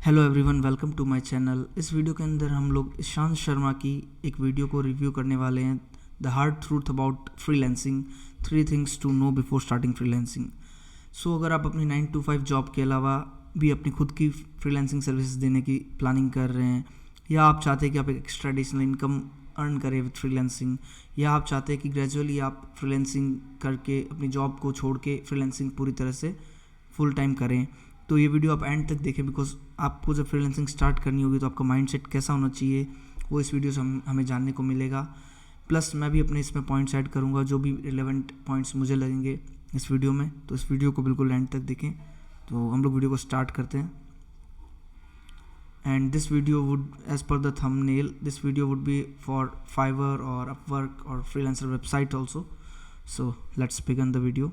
Hello everyone, welcome to my channel. इस video के अंदर हम लोग ईशांत शर्मा की एक वीडियो को रिव्यू करने वाले हैं, the hard truth about freelancing, 3 things to know before starting freelancing. So अगर आप अपनी 9 to 5 जॉब के अलावा भी अपनी खुद की फ्रीलांसिंग सर्विसेज देने की प्लानिंग कर रहे हैं, या आप चाहते हैं कि आप एक एक्स्ट्रा एडिशनल इनकम अर्न करें विद फ्रीलांसिंग, या आप चाहते हैं कि ग्रेजुअली आप फ्रीलांसिंग करके अपनी जॉब को छोड़ के फ्रीलांसिंग पूरी तरह से फुल टाइम करें, तो ये वीडियो आप एंड तक देखें। बिकॉज आपको जब फ्रीलांसिंग स्टार्ट करनी होगी तो आपका माइंडसेट कैसा होना चाहिए वो इस वीडियो से हमें जानने को मिलेगा। प्लस मैं भी अपने इसमें पॉइंट्स ऐड करूँगा, जो भी रिलेवेंट पॉइंट्स मुझे लगेंगे इस वीडियो में। तो इस वीडियो को बिल्कुल एंड तक देखें। तो हम लोग वीडियो को स्टार्ट करते हैं। And this video would, as per the thumbnail, this video would be for Fiverr और अपवर्क और freelancer website also. So let's begin the video.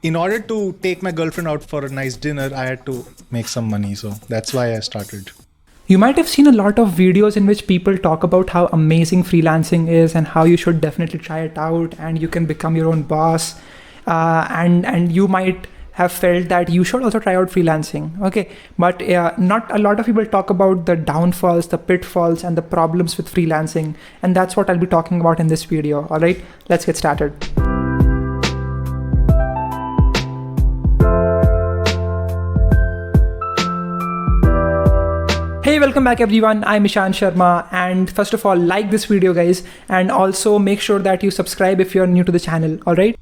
In order to take my girlfriend out for a nice dinner, I had to make some money. So that's why I started. You might have seen a lot of videos in which people talk about how amazing freelancing is and how you should definitely try it out and you can become your own boss. And you might have felt that you should also try out freelancing. Okay, but not a lot of people talk about the downfalls, the pitfalls, and the problems with freelancing. And that's what I'll be talking about in this video. All right, let's get started. Hey, welcome back everyone. I'm Ishan Sharma, and first of all, like this video guys, and also make sure that you subscribe if you're new to the channel. All right,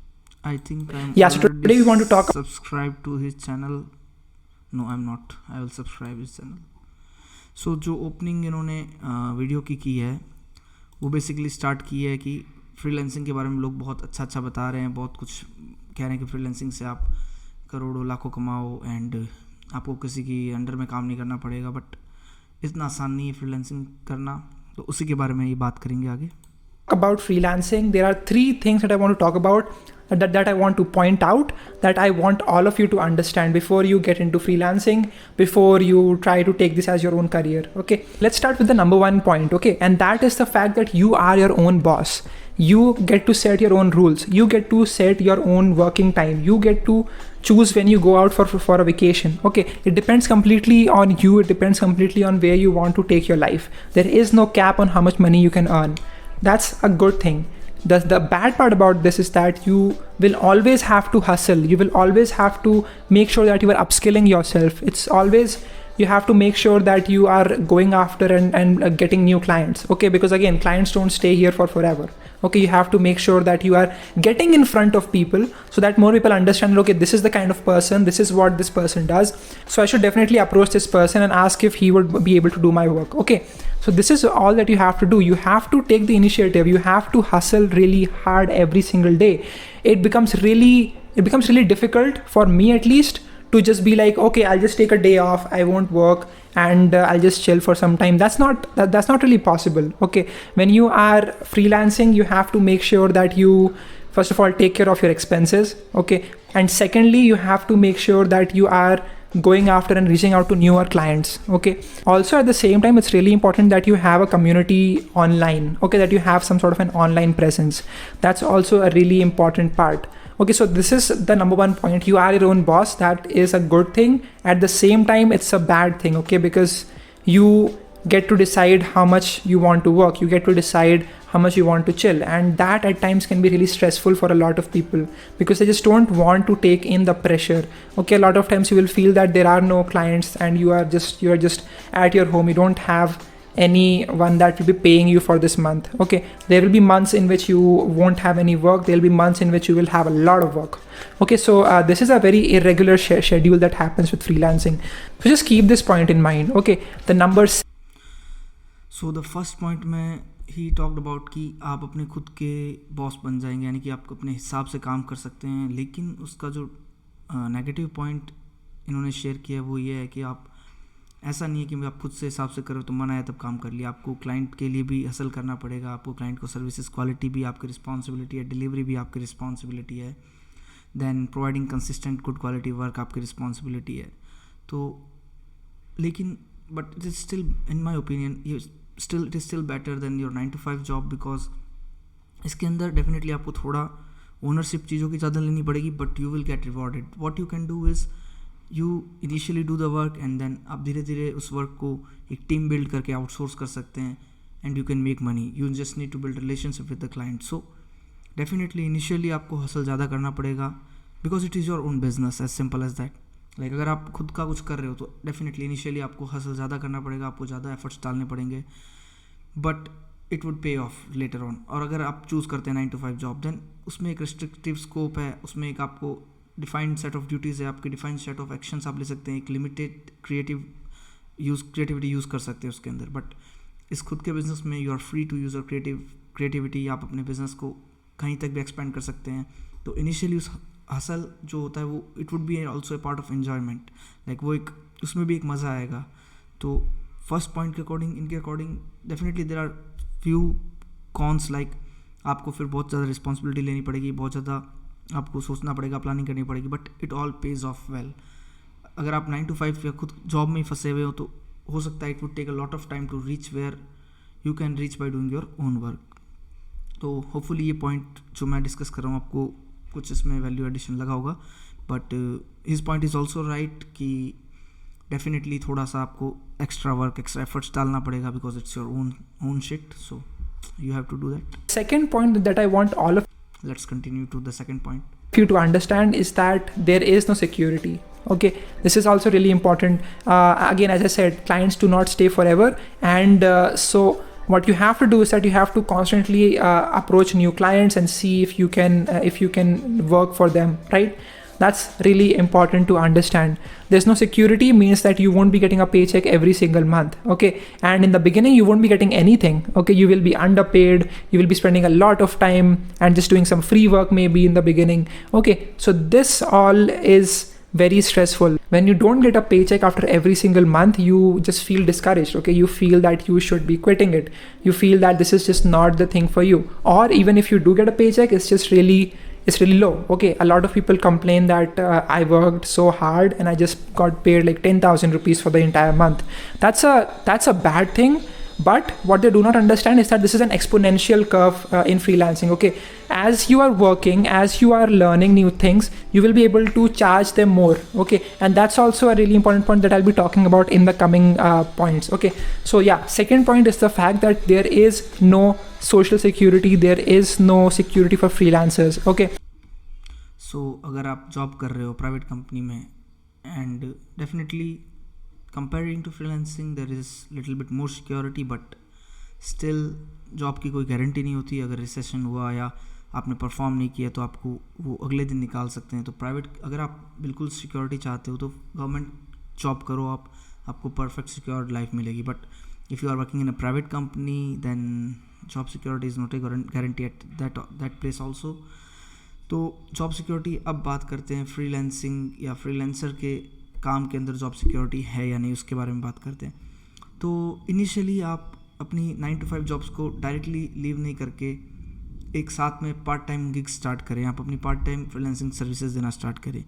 I think I'm so today we want to talk subscribe to his channel. No, I'm not. I will subscribe his channel. So जो opening इन्होंने video की है वो basically start की है कि freelancing के बारे में लोग बहुत अच्छा बता रहे हैं, बहुत कुछ कह रहे हैं कि फ्रीलांसिंग से आप करोड़ों लाखों कमाओ एंड आपको किसी की अंडर में काम नहीं करना पड़ेगा। बट इतना आसान नहीं है फ्रीलांसिंग करना, तो उसी के बारे में ये बात करेंगे आगे। about freelancing. There are 3 things that I want to talk about, that I want to point out, that I want all of you to understand before you get into freelancing, before you try to take this as your own career. Okay, let's start with the number 1 point. Okay, and that is the fact that you are your own boss. You get to set your own rules. You get to set your own working time. You get to choose when you go out for a vacation. Okay, it depends completely on you. It depends completely on where you want to take your life. There is no cap on how much money you can earn. That's a good thing. The bad part about this is that you will always have to hustle. You will always have to make sure that you are upskilling yourself. It's always, you have to make sure that you are going after and getting new clients. Okay, because again, clients don't stay here for forever. Okay, you have to make sure that you are getting in front of people so that more people understand, okay, this is the kind of person, this is what this person does, so I should definitely approach this person and ask if he would be able to do my work. Okay, so this is all that you have to do. You have to take the initiative. You have to hustle really hard every single day. It becomes really difficult, for me at least, to just be like, okay, I'll just take a day off, I won't work, and I'll just chill for some time. That's not really possible. Okay, when you are freelancing, you have to make sure that you first of all take care of your expenses. Okay, and secondly, you have to make sure that you are going after and reaching out to newer clients. Okay, also at the same time, it's really important that you have a community online. Okay, that you have some sort of an online presence. That's also a really important part. Okay, so this is the number 1 point. You are your own boss. That is a good thing. At the same time, it's a bad thing. Okay, because you get to decide how much you want to work. You get to decide how much you want to chill, and that at times can be really stressful for a lot of people because they just don't want to take in the pressure. Okay, a lot of times you will feel that there are no clients and you are just at your home. You don't have anyone that will be paying you for this month. Okay, there will be months in which you won't have any work. There will be months in which you will have a lot of work. Okay, so this is a very irregular schedule that happens with freelancing. So just keep this point in mind. Okay, the numbers. So the first point में he talked about कि आप अपने खुद के boss बन जाएंगे, यानी कि आप अपने हिसाब से काम कर सकते हैं। लेकिन उसका जो नेगेटिव पॉइंट इन्होंने शेयर किया है वो ये है कि आप, ऐसा नहीं है कि आप खुद से हिसाब से करो तो मन आया तब काम कर लिया। आपको क्लाइंट के लिए भी हसल करना पड़ेगा। आपको क्लाइंट को सर्विसेज क्वालिटी भी आपकी रिस्पॉन्सिबिलिटी है, डिलीवरी भी आपकी रिस्पॉन्सिबिलिटी है, then providing consistent good quality work आपकी रिस्पॉन्सिबिलिटी है। तो लेकिन but it is still, in my opinion, it is still better than your 9 to 5 job, because इसके अंदर डेफिनेटली आपको थोड़ा ओनरशिप चीज़ों की ज़्यादा लेनी पड़ेगी, but you will get rewarded. What you can do is you initially do the work and then आप धीरे धीरे उस वर्क को एक टीम बिल्ड करके आउटसोर्स कर सकते हैं and you can make money. You just need to build relationship with the client. So definitely initially आपको हसल ज़्यादा करना पड़ेगा because it is your own business, as simple as that. Like अगर आप खुद का कुछ कर रहे हो तो डेफिनेटली इनिशियली आपको हसल ज़्यादा करना पड़ेगा, आपको ज़्यादा एफर्ट्स डालने पड़ेंगे, बट इट वुड पे ऑफ लेटर ऑन. और अगर आप चूज़ करते हैं 9 to 5 जॉब, देन उसमें एक रिस्ट्रिक्टिव स्कोप है, उसमें एक आपको डिफाइंड सेट ऑफ ड्यूटीज़ है, आपके डिफाइंड सेट ऑफ एक्शंस आप ले सकते हैं, एक लिमिटेड क्रिएटिविटी यूज़ कर सकते हैं उसके अंदर. बट इस खुद के बिजनेस में you are free to use your creativity. आप अपने बिजनेस को कहीं तक भी एक्सपेंड कर सकते हैं. तो इनिशियली उस हसल जो होता है वो it would be also a part of enjoyment. Like वो एक उसमें भी एक मज़ा आएगा. तो फर्स्ट पॉइंट के अकॉर्डिंग, इनके according definitely there are few cons. Like आपको फिर बहुत ज़्यादा रिस्पॉन्सिबिलिटी लेनी पड़ेगी, बहुत ज़्यादा आपको सोचना पड़ेगा, प्लानिंग करनी पड़ेगी, but it all page of well. अगर आप 9 to 5 या खुद जॉब में ही फंसे हुए हो तो हो सकता है it would take a lot of time to reach where you can reach by doing your own work. तो होपफुली ये पॉइंट जो मैं डिस्कस कर रहा हूँ आपको कुछ इसमें वैल्यू एडिशन लगा होगा. But his point is also right कि डेफिनेटली थोड़ा सा आपको एक्स्ट्रा वर्क, एक्स्ट्रा एफर्ट्स डालना पड़ेगा because it's your own shit. So you have to do that. Second point that I want all of Let's continue to the second point. you to understand is that there is no security. Okay, this is also really important. Again, as I said, clients do not stay forever, and so what you have to do is that you have to constantly approach new clients and see if you can work for them, right? That's really important to understand. There's no security means that you won't be getting a paycheck every single month. Okay, and in the beginning you won't be getting anything. Okay, you will be underpaid, you will be spending a lot of time and just doing some free work maybe in the beginning. Okay, so this all is very stressful. When you don't get a paycheck after every single month, you just feel discouraged. Okay, you feel that you should be quitting it, you feel that this is just not the thing for you. Or even if you do get a paycheck, it's really low. Okay, a lot of people complain that I worked so hard and I just got paid like 10,000 rupees for the entire month. That's a bad thing, but what they do not understand is that this is an exponential curve in freelancing. Okay, as you are working, as you are learning new things, you will be able to charge them more. Okay, and that's also a really important point that I'll be talking about in the coming points. Okay, so yeah, second point is the fact that there is no social security, there is no security for freelancers. Okay, so अगर आप job कर रहे हो private company में and definitely comparing to freelancing there is little bit more security, but still job की कोई guarantee नहीं होती. अगर रिसेशन हुआ या आपने परफॉर्म नहीं किया तो आपको वो अगले दिन निकाल सकते हैं. तो प्राइवेट अगर आप बिल्कुल सिक्योरिटी चाहते हो तो गवर्नमेंट जॉब करो, आपको परफेक्ट सिक्योर लाइफ मिलेगी. But if you are working in a private company then job security is not a guarantee at that place also. तो जॉब सिक्योरिटी अब बात करते हैं फ्रीलांसिंग या फ्रीलांसर के काम के अंदर जॉब सिक्योरिटी है या नहीं, उसके बारे में बात करते हैं. तो इनिशियली आप अपनी 9 to 5 जॉब्स को डायरेक्टली लीव नहीं करके एक साथ में पार्ट टाइम गिग स्टार्ट करें. आप अपनी पार्ट टाइम फ्रीलांसिंग सर्विसेज देना स्टार्ट करें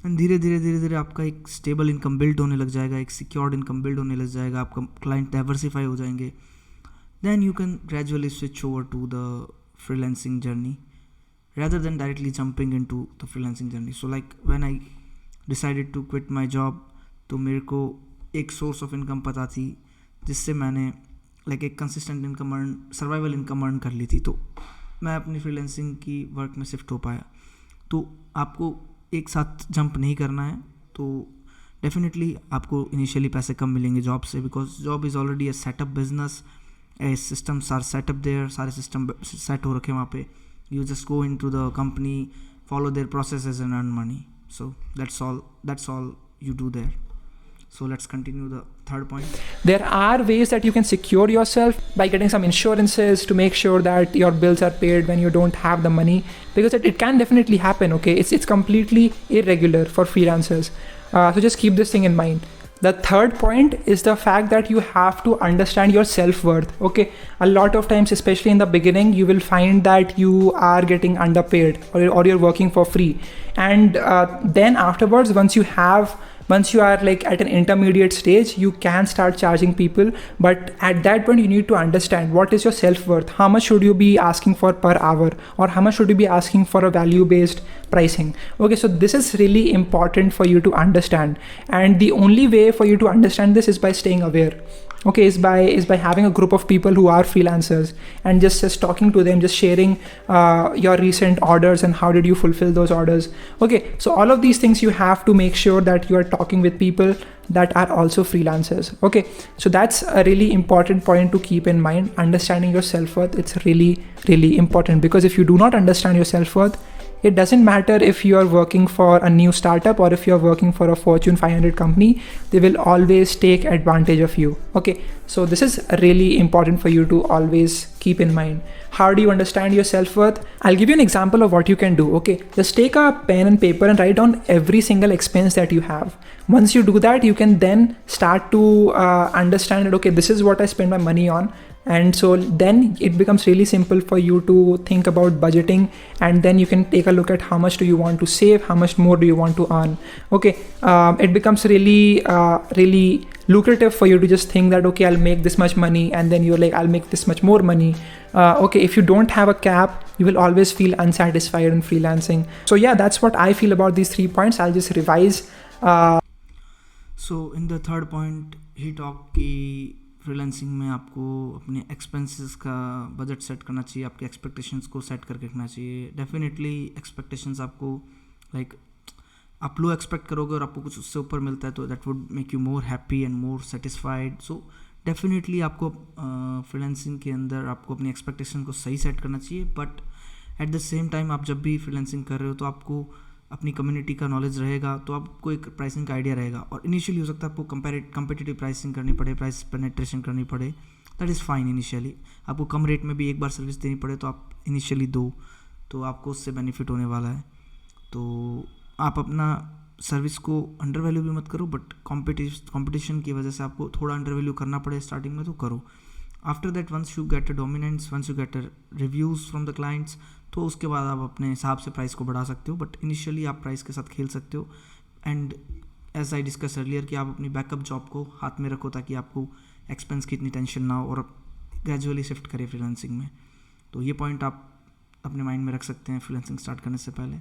एंड धीरे धीरे आपका एक स्टेबल इनकम बिल्ड होने लग जाएगा, एक सिक्योर्ड इनकम बिल्ड होने लग जाएगा, आपका क्लाइंट डाइवर्सिफाई हो जाएंगे. Then you can gradually switch over to the freelancing journey rather than directly jumping into the freelancing journey. So like when I decided to quit my job, तो मेरे को एक सोर्स ऑफ इनकम पता थी जिससे मैंने लाइक एक consistent income survival income earn कर ली थी. तो मैं अपनी फ्रीलांसिंग की वर्क में शिफ्ट हो पाया. तो आपको एक साथ जंप नहीं करना है. तो डेफिनेटली आपको इनिशियली पैसे कम मिलेंगे जॉब से because job is already a setup business. Systems are setup there, सारे सिस्टम सेट हो रखे वहाँ पे. You just go into the company, follow their processes and earn money. So that's all you do there. So let's continue the third point. There are ways that you can secure yourself by getting some insurances to make sure that your bills are paid when you don't have the money, because it can definitely happen. Okay, it's completely irregular for freelancers. So just keep this thing in mind. The third point is the fact that you have to understand your self-worth. Okay, a lot of times, especially in the beginning, you will find that you are getting underpaid or you're working for free. And then afterwards, once you have Once you are like at an intermediate stage, you can start charging people, but at that point you need to understand what is your self-worth. How much should you be asking for per hour, or how much should you be asking for a value-based pricing? Okay, so this is really important for you to understand, and the only way for you to understand this is by staying aware. Okay, is by having a group of people who are freelancers and just talking to them, just sharing your recent orders and how did you fulfill those orders. Okay, so all of these things you have to make sure that you are talking with people that are also freelancers. Okay, so that's a really important point to keep in mind. Understanding your self-worth, it's really important, because if you do not understand your self-worth, it doesn't matter if you are working for a new startup or if you're working for a Fortune 500 company, they will always take advantage of you. Okay, so this is really important for you to always keep in mind. How do you understand your self-worth? I'll give you an example of what you can do. Okay, just take a pen and paper and write down every single expense that you have. Once you do that, you can then start to understand that, okay, this is what I spend my money on. And so then it becomes really simple for you to think about budgeting, and then you can take a look at how much do you want to save, how much more do you want to earn. Okay, it becomes really lucrative for you to just think that, okay, I'll make this much money, and then you're like, I'll make this much more money. Okay, if you don't have a cap, you will always feel unsatisfied in freelancing. So yeah, that's what I feel about these 3 points. I'll just revise. So in the third point, he talked कि freelancing में आपको अपने expenses का budget set करना चाहिए, आपके expectations को set करके रखना चाहिए. डेफिनेटली एक्सपेक्टेशंस आपको लाइक आप लो एक्सपेक्ट करोगे और आपको कुछ उससे ऊपर मिलता है तो that would make you more happy and more satisfied. So definitely आपको फ्रीलांसिंग के अंदर आपको अपनी एक्सपेक्टेशन को सही सेट करना चाहिए, but at the same time आप जब भी फ्रीलांसिंग कर रहे हो तो आपको अपनी कम्युनिटी का नॉलेज रहेगा, तो आपको एक प्राइसिंग का आइडिया रहेगा. और इनिशियली हो सकता है आपको कंपेटिटिव प्राइसिंग करनी पड़े, प्राइस पेनिट्रेशन करनी पड़े, दैट इज़ फाइन. इनिशियली आपको कम रेट में भी एक बार सर्विस देनी पड़े तो आप इनिशियली दो, तो आपको उससे बेनिफिट होने वाला है. तो आप अपना सर्विस को अंडर वैल्यू भी मत करो, बट कॉम्पिटिशन की वजह से आपको थोड़ा अंडर वैल्यू करना पड़े स्टार्टिंग में तो करो. After that once you get a dominance, once you get a reviews from the clients, तो उसके बाद आप अपने हिसाब से प्राइस को बढ़ा सकते हो, बट इनिशियली आप प्राइस के साथ खेल सकते हो. And as I discuss earlier कि आप अपनी बैकअप जॉब को हाथ में रखो ताकि आपको एक्सपेंस की इतनी टेंशन ना हो और ग्रेजुअली शिफ्ट करें फ्रीलांसिंग में. तो ये पॉइंट आप अपने माइंड में रख सकते हैं फ्रीलांसिंग स्टार्ट करने से पहले.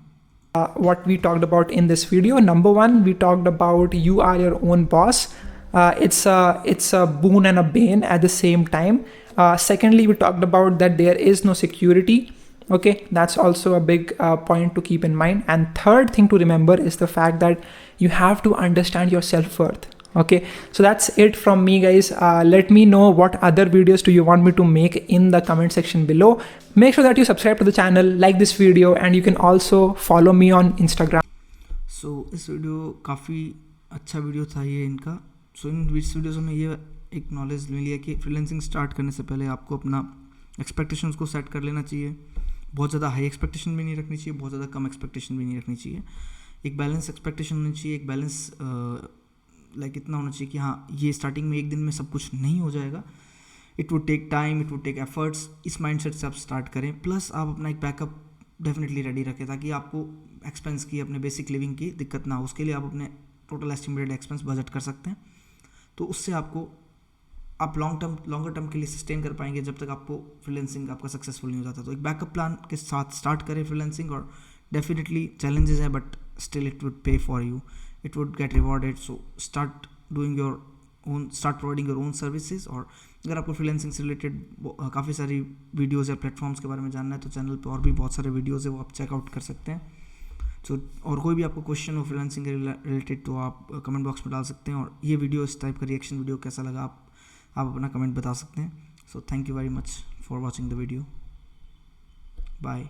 What we talked about in this video, number one, we talked about you are your own boss. It's a boon and a bane at the same time. Secondly, we talked about that there is no security. Okay, that's also a big point to keep in mind. And third thing to remember is the fact that you have to understand your self-worth. Okay, so that's it from me, guys. Let me know what other videos do you want me to make in the comment section below. Make sure that you subscribe to the channel, like this video, and you can also follow me on Instagram. So इस video काफ़ी अच्छा video था ये इनका. सो इस video से हमें ये एक नॉलेज मिली है कि फ्रीलांसिंग स्टार्ट करने से पहले आपको अपना एक्सपेक्टेशंस को सेट कर लेना चाहिए. बहुत ज़्यादा हाई एक्सपेक्टेशन भी नहीं रखनी चाहिए, बहुत ज़्यादा कम एक्सपेक्टेशन भी नहीं रखनी चाहिए. एक बैलेंस एक्सपेक्टेशन होनी चाहिए, एक बैलेंस लाइक इतना होना चाहिए कि हाँ ये स्टार्टिंग में एक दिन में सब कुछ नहीं हो जाएगा. It would take time, it would take efforts. इस माइंडसेट से आप स्टार्ट करें. प्लस आप अपना एक बैकअप डेफिनेटली रेडी रखें ताकि आपको एक्सपेंस की, अपने बेसिक लिविंग की दिक्कत ना हो. उसके लिए आप अपने टोटल एस्टिमेटेड एक्सपेंस बजट कर सकते हैं. तो उससे आपको आप लॉन्गर टर्म के लिए सस्टेन कर पाएंगे जब तक आपको फ्रीलांसिंग आपका सक्सेसफुल नहीं हो जाता. तो एक बैकअप प्लान के साथ स्टार्ट करें फ्रीलांसिंग. और डेफिनेटली चैलेंजेस हैं बट स्टिल इट वुड पे for you, it would get rewarded. So start providing your own services. और अगर आपको फ्रीलांसिंग से रिलेटेड काफ़ी सारी वीडियोज़ या प्लेटफॉर्म्स के बारे में जानना है तो चैनल पर और भी बहुत सारे वीडियोज़ है, वो आप चेकआउट कर सकते हैं. सो और कोई भी आपको क्वेश्चन हो फ्रीलांसिंग के रिलेटेड तो आप कमेंट बॉक्स में डाल सकते हैं. और ये वीडियो, इस टाइप का रिएक्शन वीडियो कैसा लगा आप अपना कमेंट बता सकते हैं. So thank you very much for watching the video. Bye.